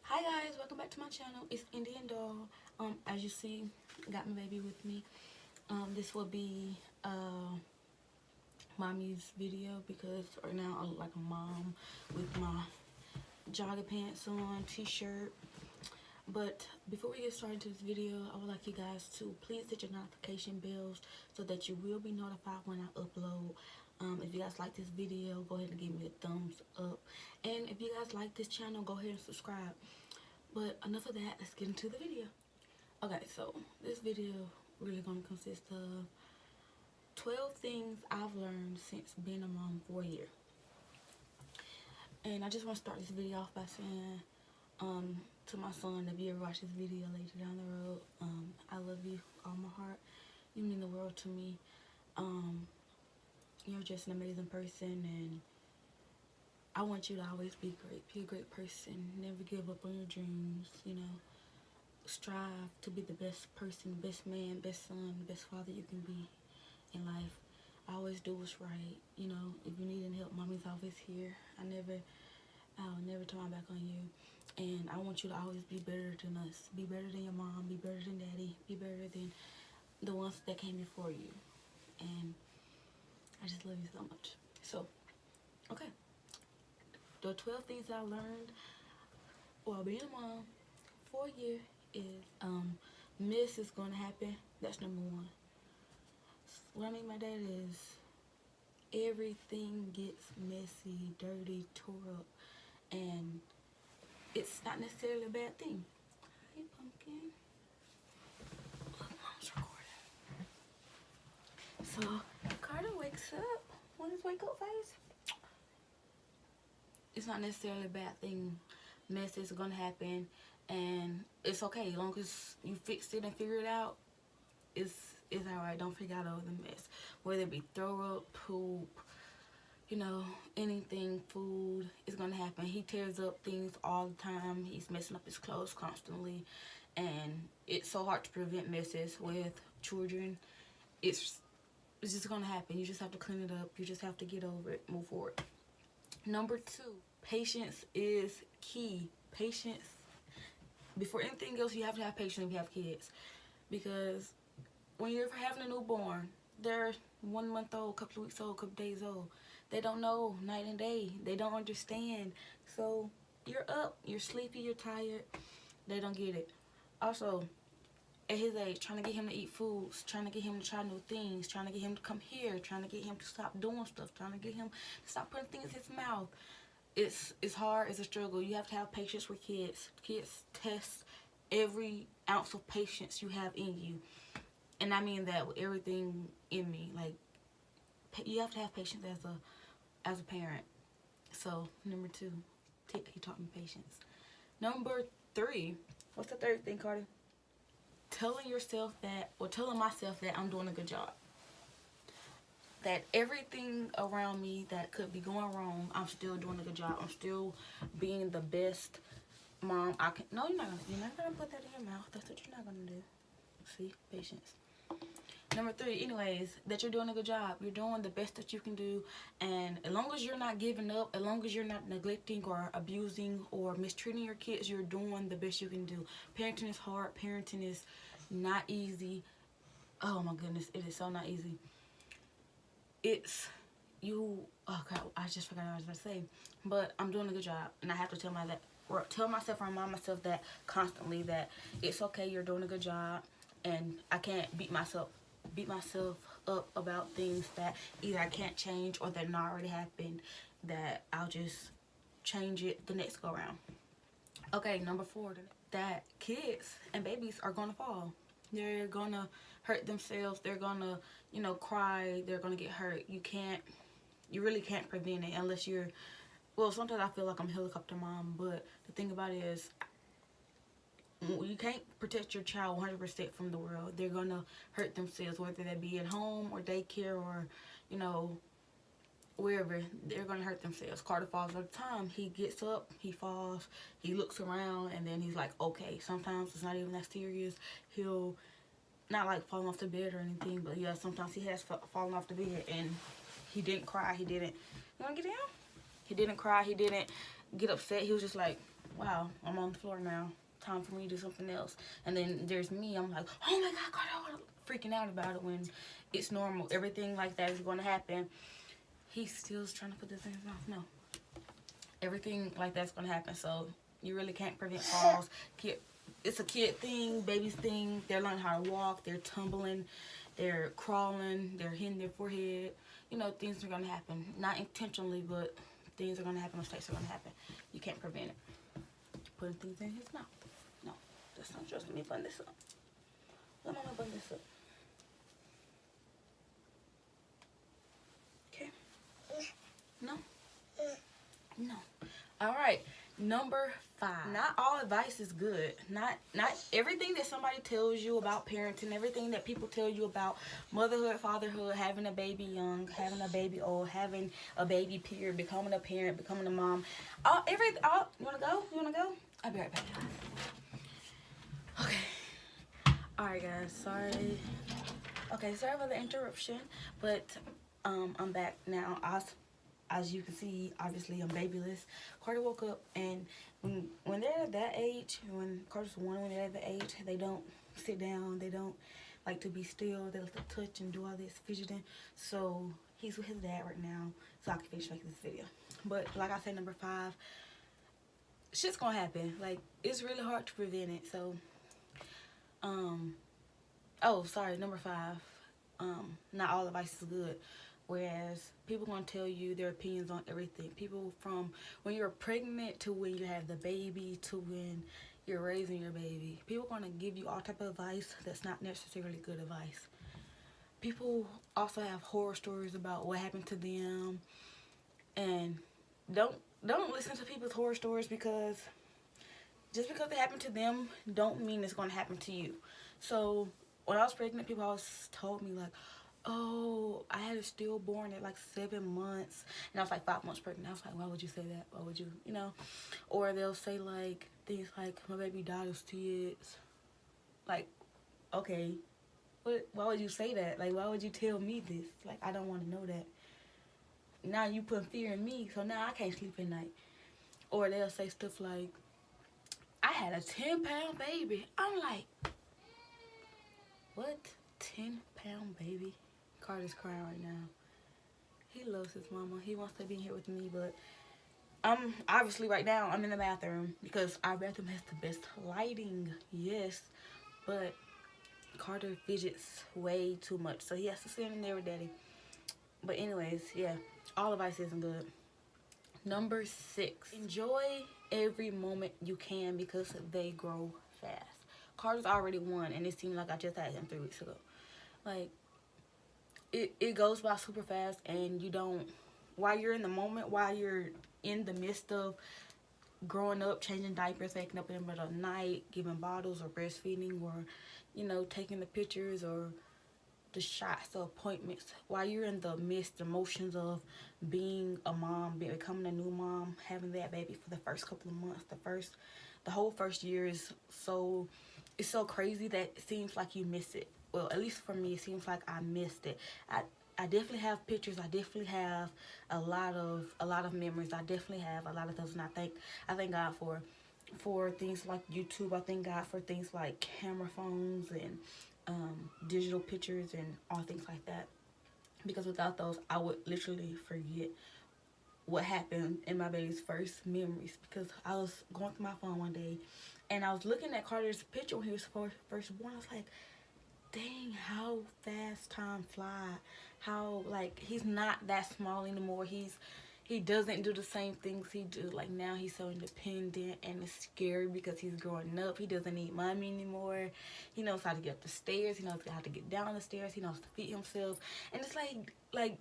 Hi guys, welcome back to my channel. It's Indian Doll. As you see, got my baby with me. This will be mommy's video because right now I look like a mom with my jogger pants on, t-shirt. But before we get started to this video, I would like you guys to please hit your notification bells so that you will be notified when I upload. If you guys like this video, go ahead and give me a thumbs up. And if you guys like this channel, go ahead and subscribe. But enough of that, let's get into the video. Okay, so this video really gonna consist of 12 things I've learned since being a mom for a year. And I just want to start this video off by saying to my son, if you ever watch this video later down the road, I love you all my heart. You mean the world to me. You're just an amazing person, and I want you to always be great. Be a great person. Never give up on your dreams, you know. Strive to be the best person, best man, best son, best father you can be in life. Always do what's right. You know, if you need any help, mommy's always here. I'll never turn my back on you. And I want you to always be better than us. Be better than your mom. Be better than daddy. Be better than the ones that came before you. And I just love you so much. So, okay. The 12 things I learned while being a mom for a year is mess is gonna happen. That's number one. What I mean by that is everything gets messy, dirty, tore up, and it's not necessarily a bad thing. Hey, pumpkin. Look, mom's recording. So Carter wakes up. Want his wake up face? It's not necessarily a bad thing. Mess is gonna happen, and it's okay as long as you fix it and figure it out. It's alright. Don't freak out over the mess, whether it be throw up, poop, you know, anything, food. It's gonna happen. He tears up things all the time. He's messing up his clothes constantly, and it's so hard to prevent messes with children. It's just gonna happen. You just have to clean it up. You just have to get over it, move forward. Number two, patience is key. Patience. Before anything else, you have to have patience if you have kids. Because when you're having a newborn, they're 1 month old, couple of weeks old, couple days old. They don't know night and day. They don't understand. So you're up, you're sleepy, you're tired. They don't get it. Also, at his age, trying to get him to eat foods, trying to get him to try new things, trying to get him to come here, trying to get him to stop doing stuff, trying to get him to stop putting things in his mouth. It's hard, it's a struggle. You have to have patience with kids. Kids test every ounce of patience you have in you. And I mean that with everything in me. Like, you have to have patience as a parent. So, number two, he taught me patience. Number three, what's the third thing, Carter? Telling yourself that, or telling myself that I'm doing a good job. That everything around me that could be going wrong, I'm still doing a good job. I'm still being the best mom I can. No, you're not gonna put that in your mouth. That's what you're not gonna do. See, patience. Number three, anyways, that you're doing a good job. You're doing the best that you can do, and as long as you're not giving up, as long as you're not neglecting or abusing or mistreating your kids, you're doing the best you can do. Parenting is hard. Parenting is not easy. Oh my goodness, it is so not easy. It's you. Oh God, I just forgot what I was about to say. But I'm doing a good job, and I have to tell myself, remind myself that constantly, that it's okay. You're doing a good job, and I can't beat myself up about things that either I can't change or that not already happened. That I'll just change it the next go around. Okay, number four, that kids and babies are gonna fall. They're gonna hurt themselves. They're gonna, you know, cry. They're gonna get hurt. You really can't prevent it unless you're, well, sometimes I feel like I'm a helicopter mom, but the thing about it is, you can't protect your child 100% from the world. They're gonna hurt themselves, whether that be at home or daycare or, you know, wherever. They're gonna hurt themselves. Carter falls all the time. He gets up, he falls, he looks around, and then he's like, okay. Sometimes it's not even that serious. He'll not like falling off the bed or anything, but yeah, sometimes he has fallen off the bed, and He didn't cry. He didn't, you want to get down? He didn't cry. He didn't get upset. He was just like, wow, I'm on the floor now. Time for me to do something else. And then there's me. I'm like, oh my God, Carter, freaking out about it when it's normal. Everything like that is going to happen. He's still trying to put this in his mouth. No. Everything like that's going to happen. So you really can't prevent falls. It's a kid thing, baby's thing. They're learning how to walk. They're tumbling. They're crawling. They're hitting their forehead. You know, things are going to happen. Not intentionally, but things are going to happen. Mistakes are going to happen. You can't prevent it. Putting things in his mouth. No, that's not just me. Button this up. Let Mama button this up. Okay. No. No. All right. Number 5. Not all advice is good. Not everything that somebody tells you about parenting, everything that people tell you about motherhood, fatherhood, having a baby young, having a baby old, having a baby period, becoming a parent, becoming a mom. You wanna go? You wanna go? I'll be right back. Okay. Alright guys, sorry. Okay, sorry for the interruption, but I'm back now. As you can see, obviously I'm babyless. Carter woke up, and when they're at that age, when Carter's 1, when they're at the age, they don't sit down, they don't like to be still, they like to touch and do all this fidgeting. So he's with his dad right now, so I can finish making this video. But like I said, number 5, shit's gonna happen. Like, it's really hard to prevent it. So oh sorry, number 5, not all advice is good. Whereas people gonna tell you their opinions on everything. People from when you're pregnant to when you have the baby to when you're raising your baby. People gonna give you all type of advice that's not necessarily good advice. People also have horror stories about what happened to them, and don't listen to people's horror stories, because just because it happened to them don't mean it's gonna happen to you. So when I was pregnant, people always told me like, oh, I had a stillborn at like 7 months, and I was like 5 months pregnant. I was like, why would you say that? Why would you, you know? Or they'll say like things like, my baby died of STIs. Like, okay, why would you say that? Like, why would you tell me this? Like, I don't want to know that. Now you put fear in me, so now I can't sleep at night. Or they'll say stuff like, I had a 10-pound baby. I'm like, what? 10-pound baby? Carter's crying right now. He loves his mama. He wants to be here with me, but obviously right now I'm in the bathroom because our bathroom has the best lighting. Yes, but Carter fidgets way too much, so he has to sit in there with Daddy. But anyways, yeah, all advice isn't good. Number 6, enjoy every moment you can because they grow fast. Carter's already 1, and it seemed like I just had him 3 weeks ago. Like, it goes by super fast, and you don't, while you're in the moment, while you're in the midst of growing up, changing diapers, waking up in the middle of the night, giving bottles or breastfeeding, or, you know, taking the pictures or the shots, the appointments, while you're in the midst, emotions of being a mom, becoming a new mom, having that baby for the first couple of months, the whole first year is so, it's so crazy that it seems like you miss it. Well, at least for me, it seems like I missed it. I definitely have pictures. I definitely have a lot of memories. I definitely have a lot of those, and I thank God for things like YouTube. I thank God for things like camera phones and digital pictures and all things like that. Because without those, I would literally forget what happened in my baby's first memories. Because I was going through my phone one day, and I was looking at Carter's picture when he was first born. I was like, dang, how fast time flies. How, like, he's not that small anymore. He doesn't do the same things he do. Like, now he's so independent, and it's scary because he's growing up. He doesn't need mommy anymore. He knows how to get up the stairs. He knows how to get down the stairs. He knows to feed himself. And it's like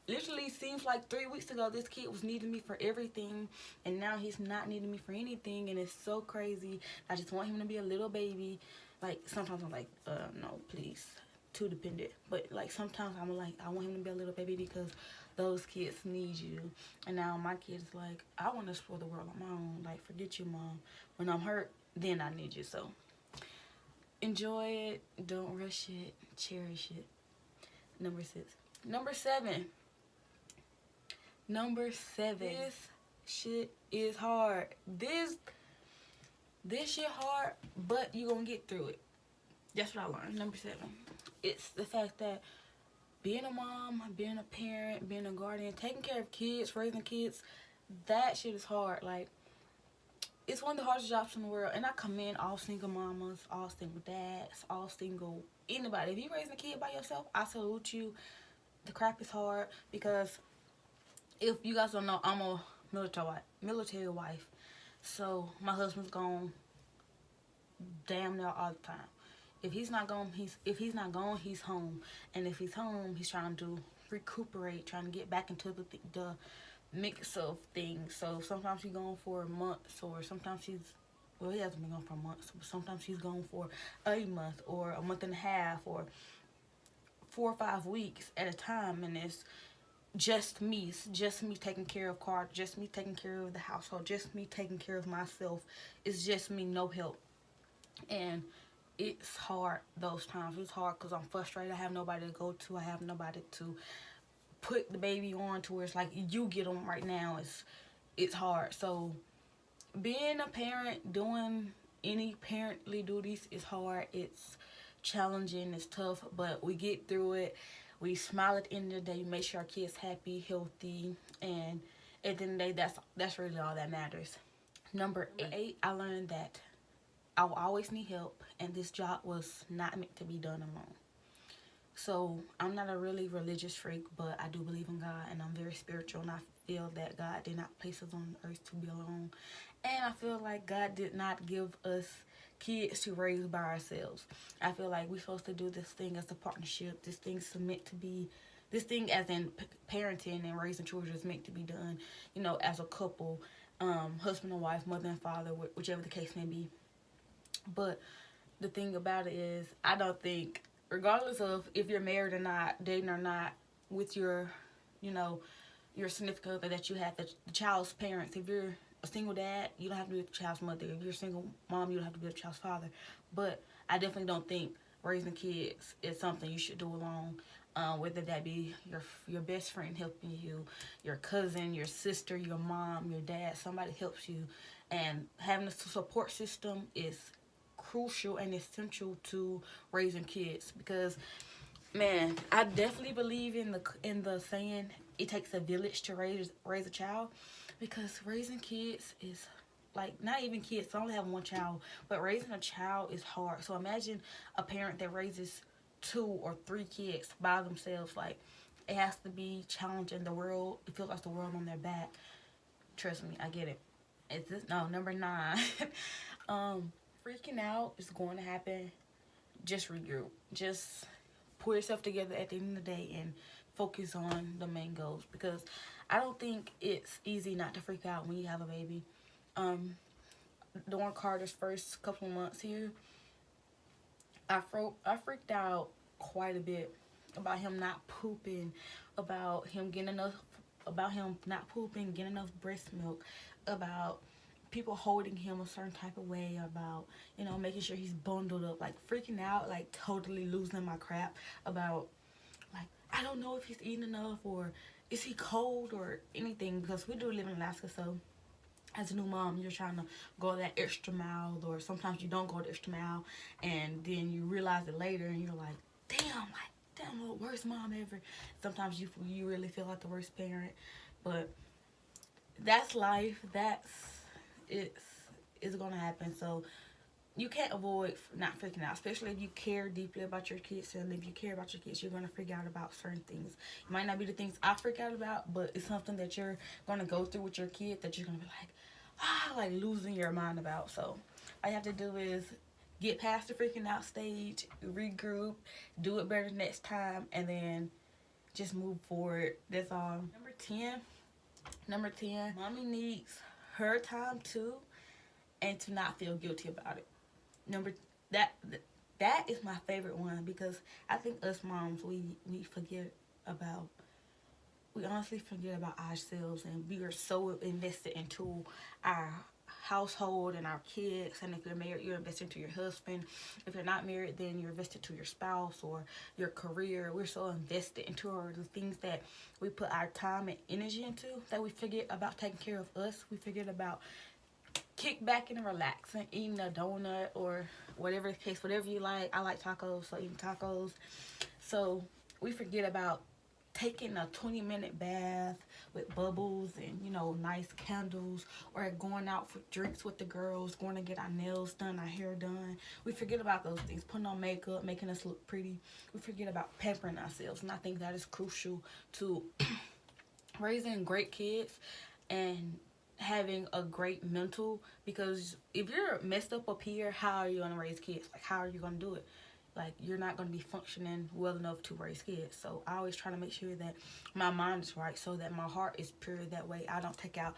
literally seems like 3 weeks ago this kid was needing me for everything, and now he's not needing me for anything, and it's so crazy. I just want him to be a little baby. Like, sometimes I'm like, no, please, too dependent. But like, sometimes I'm like, I want him to be a little baby because those kids need you. And now my kid's like, I want to explore the world on my own. Like, forget you, Mom. When I'm hurt, then I need you. So enjoy it, don't rush it, cherish it. Number 6. Number 7, Number 7. This shit is hard. This shit hard, but you gonna get through it. That's what I learned. Number 7. It's the fact that being a mom, being a parent, being a guardian, taking care of kids, raising kids, that shit is hard. Like, it's one of the hardest jobs in the world. And I commend all single mamas, all single dads, all single anybody. If you raising a kid by yourself, I salute you. The crap is hard because if you guys don't know, I'm a military wife. So my husband's gone damn near all the time. If he's not gone, he's home. And if he's home, he's trying to recuperate, trying to get back into the mix of things. So sometimes he's gone for months, or sometimes he hasn't been gone for months, but sometimes he's gone for a month or a month and a half or 4 or 5 weeks at a time. And it's just me. It's just me taking care of Carter, just me taking care of the household, just me taking care of myself. It's just me, no help. And it's hard those times. It's hard because I'm frustrated. I have nobody to go to. I have nobody to put the baby on to where it's like, you get them right now. It's hard. So being a parent, doing any parently duties is hard. It's challenging. It's tough, but we get through it. We smile at the end of the day, make sure our kids happy, healthy, and at the end of the day, that's really all that matters. Number 8, I learned that I will always need help, and this job was not meant to be done alone. So I'm not a really religious freak, but I do believe in God, and I'm very spiritual, and I feel that God did not place us on earth to be alone. And I feel like God did not give us kids to raise by ourselves. I feel like we're supposed to do this thing as a partnership. This thing's meant to be, this thing as in parenting and raising children is meant to be done, as a couple, husband and wife, mother and father, whichever the case may be. But the thing about it is, I don't think, regardless of if you're married or not, dating or not, with your significant other that you have, the child's parents, if you're a single dad, you don't have to be with the child's mother. If you're a single mom, you don't have to be with the child's father. But I definitely don't think raising kids is something you should do alone. Whether that be your best friend helping you, your cousin, your sister, your mom, your dad, somebody helps you. And having a support system is crucial and essential to raising kids, because man, I definitely believe in the saying, it takes a village to raise a child, because raising kids is like, not even kids, I only have one child, but raising a child is hard. So imagine a parent that raises 2 or 3 kids by themselves. Like, it has to be challenging. The world, it feels like the world on their back. Trust me, I get it. Number 9. Freaking out is going to happen. Just regroup. Just pull yourself together at the end of the day and focus on the main goals, because I don't think it's easy not to freak out when you have a baby. During Carter's first couple of months here, I freaked out quite a bit about him not pooping, about him not pooping, getting enough breast milk, about people holding him a certain type of way, about making sure he's bundled up, like freaking out, like totally losing my crap about, like, I don't know if he's eating enough, or is he cold, or anything, because we do live in Alaska. So as a new mom, you're trying to go that extra mile, or sometimes you don't go the extra mile, and then you realize it later, and you're like, damn, the worst mom ever. Sometimes you really feel like the worst parent, but that's life. It's gonna happen. So you can't avoid not freaking out, especially if you care deeply about your kids. And if you care about your kids, you're gonna freak out about certain things. It might not be the things I freak out about, but it's something that you're gonna go through with your kid that you're gonna be like losing your mind about. So all you have to do is get past the freaking out stage, regroup, do it better next time, and then just move forward. That's all. Number 10, mommy needs her time too, and to not feel guilty about it. That is my favorite one, because I think us moms, we honestly forget about ourselves, and we are so invested into our household and our kids. And if you're married, you're investing to your husband. If you're not married, then you're invested to your spouse or your career. We're so invested into the things that we put our time and energy into that we forget about taking care of us. We forget about kick back and relaxing, eating a donut or whatever the case, whatever you like. I like tacos, so eating tacos. So we forget about taking a 20-minute bath with bubbles and, you know, nice candles, or going out for drinks with the girls, going to get our nails done, our hair done. We forget about those things, putting on makeup, making us look pretty. We forget about pampering ourselves, and I think that is crucial to raising great kids and having a great mental, because if you're messed up here, how are you going to raise kids? Like, how are you going to do it? Like, you're not going to be functioning well enough to raise kids. So I always try to make sure that my mind is right, so that my heart is pure. That way I don't take out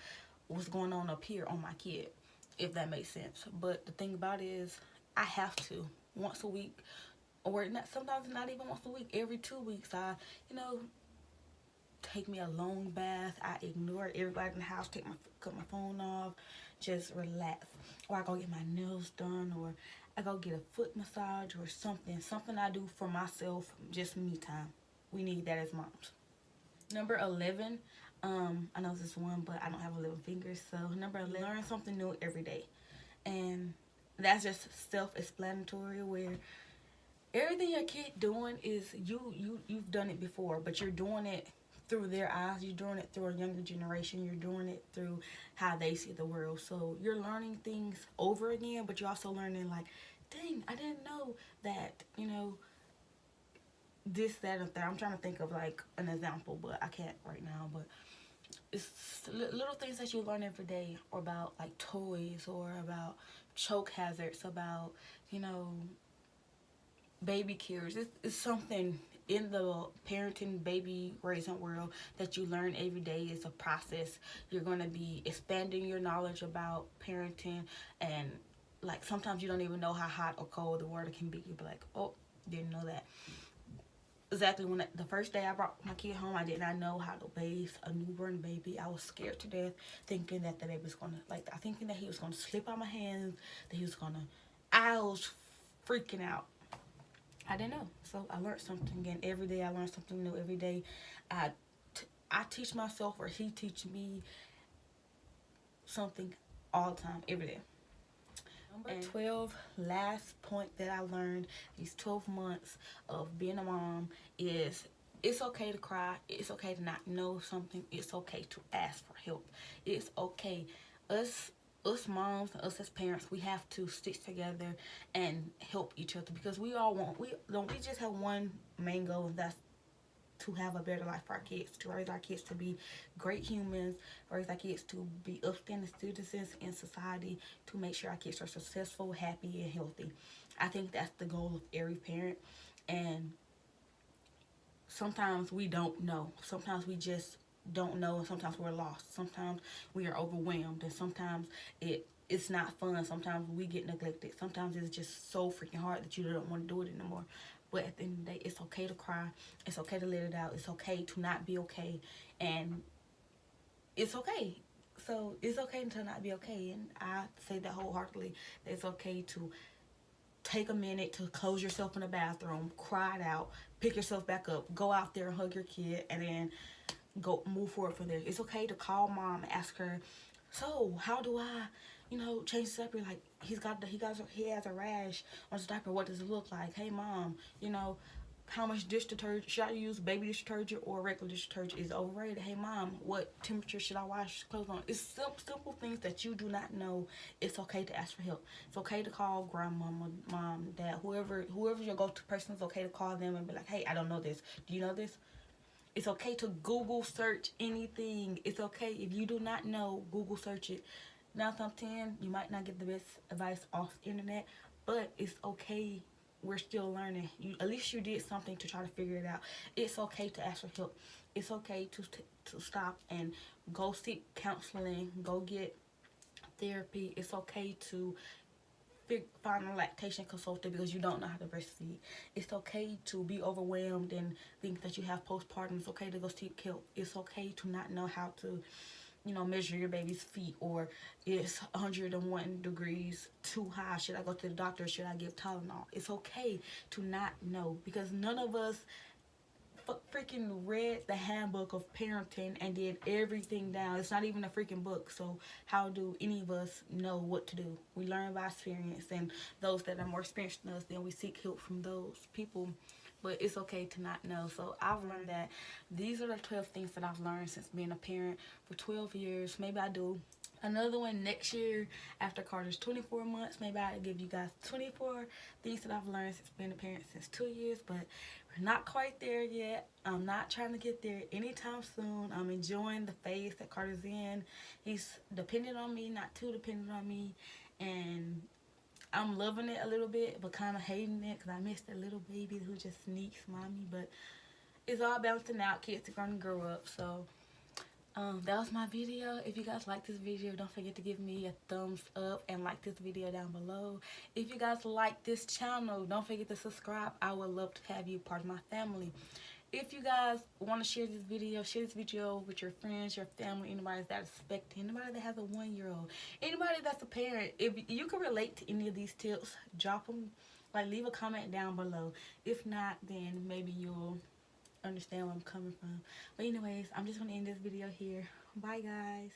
what's going on up here on my kid, if that makes sense. But the thing about it is, I have to once a week, or not, sometimes not even once a week, every 2 weeks, I, you know, take me a long bath. I ignore everybody in the house, cut my phone off, just relax. Or I go get my nails done, or I go get a foot massage or something I do for myself, just me time. We need that as moms. Number 11, I know this one, but I don't have 11 fingers. So number 11, learn something new every day. And that's just self-explanatory, where everything your kid doing is you've done it before, but you're doing it through their eyes. You're doing it through a younger generation. You're doing it through how they see the world. So you're learning things over again, but you're also learning, like, dang, I didn't know that, you know, this, that, and that. I'm trying to think of like an example, but I can't right now. But it's little things that you learn every day, or about like toys, or about choke hazards, about, you know, baby carriers. It's something in the parenting, baby raising world that you learn every day. Is a process. You're going to be expanding your knowledge about parenting, and like sometimes you don't even know how hot or cold the water can be. You'll be like, oh, didn't know that. Exactly, when the first day I brought my kid home, I did not know how to bathe a newborn baby. I was scared to death, thinking that the baby was gonna, like, I thinking that he was gonna slip out my hands, that he was gonna, I was freaking out. I didn't know. So I learned something again. Every day I learn something new. Every day I teach myself, or he teaches me something all the time, every day. Number 12, last point that I learned these 12 months of being a mom is, it's okay to cry. It's okay to not know something. It's okay to ask for help. It's okay. Us moms, us as parents, we have to stick together and help each other, because we just have one main goal, and that's to have a better life for our kids, to raise our kids to be great humans, raise our kids to be upstanding citizens in society, to make sure our kids are successful, happy, and healthy. I think that's the goal of every parent. And sometimes we don't know. Sometimes we just don't know, and sometimes we're lost. Sometimes we are overwhelmed, and sometimes it's not fun. Sometimes we get neglected. Sometimes it's just so freaking hard that you don't want to do it anymore. But at the end of the day, it's okay to cry. It's okay to let it out. It's okay to not be okay. And it's okay. So it's okay to not be okay. And I say that wholeheartedly. That it's okay to take a minute to close yourself in the bathroom, cry it out, pick yourself back up, go out there and hug your kid, and then go move forward from there. It's okay to call mom and ask her, so how do I, you know, change the diaper? Like, he has a rash on his diaper. What does it look like? Hey mom, you know, how much dish detergent should I use? Baby dish detergent or regular dish detergent? Is it overrated? Hey mom, what temperature should I wash clothes on? It's simple things that you do not know. It's okay to ask for help. It's okay to call grandmama, mom, dad, whoever your go-to person. It's okay to call them and be like, hey, I don't know this. Do you know this? It's okay to Google search anything. It's okay if you do not know, Google search it. 9 out of 10, you might not get the best advice off the internet, but it's okay. We're still learning. At least you did something to try to figure it out. It's okay to ask for help. It's okay to stop and go seek counseling. Go get therapy. It's okay to find a lactation consultant because you don't know how to breastfeed. It's okay to be overwhelmed and think that you have postpartum. It's okay to go seek help. It's okay to not know how to you know, measure your baby's feet, or it's 101 degrees too high. Should I go to the doctor? Should I give Tylenol? It's okay to not know, because none of us freaking read the handbook of parenting and did everything down. It's not even a freaking book. So how do any of us know what to do? We learn by experience, and those that are more experienced than us, then we seek help from those people. But it's okay to not know. So I've learned that these are the 12 things that I've learned since being a parent for 12 years. Maybe I do another one next year after Carter's 24 months. Maybe I'll give you guys 24 things that I've learned since being a parent since 2 years. But we're not quite there yet. I'm not trying to get there anytime soon. I'm enjoying the phase that Carter's in. He's dependent on me, not too dependent on me. And I'm loving it a little bit, but kind of hating it, because I miss that little baby who just sneaks mommy. But it's all balancing out. Kids are going to grow up. So that was my video. If you guys like this video, don't forget to give me a thumbs up and like this video down below. If you guys like this channel, don't forget to subscribe. I would love to have you part of my family. If you guys want to share this video with your friends, your family, anybody that's expecting, anybody that has a 1-year-old, anybody that's a parent. If you can relate to any of these tips, drop them, like leave a comment down below. If not, then maybe you'll understand where I'm coming from. But anyways, I'm just going to end this video here. Bye, guys.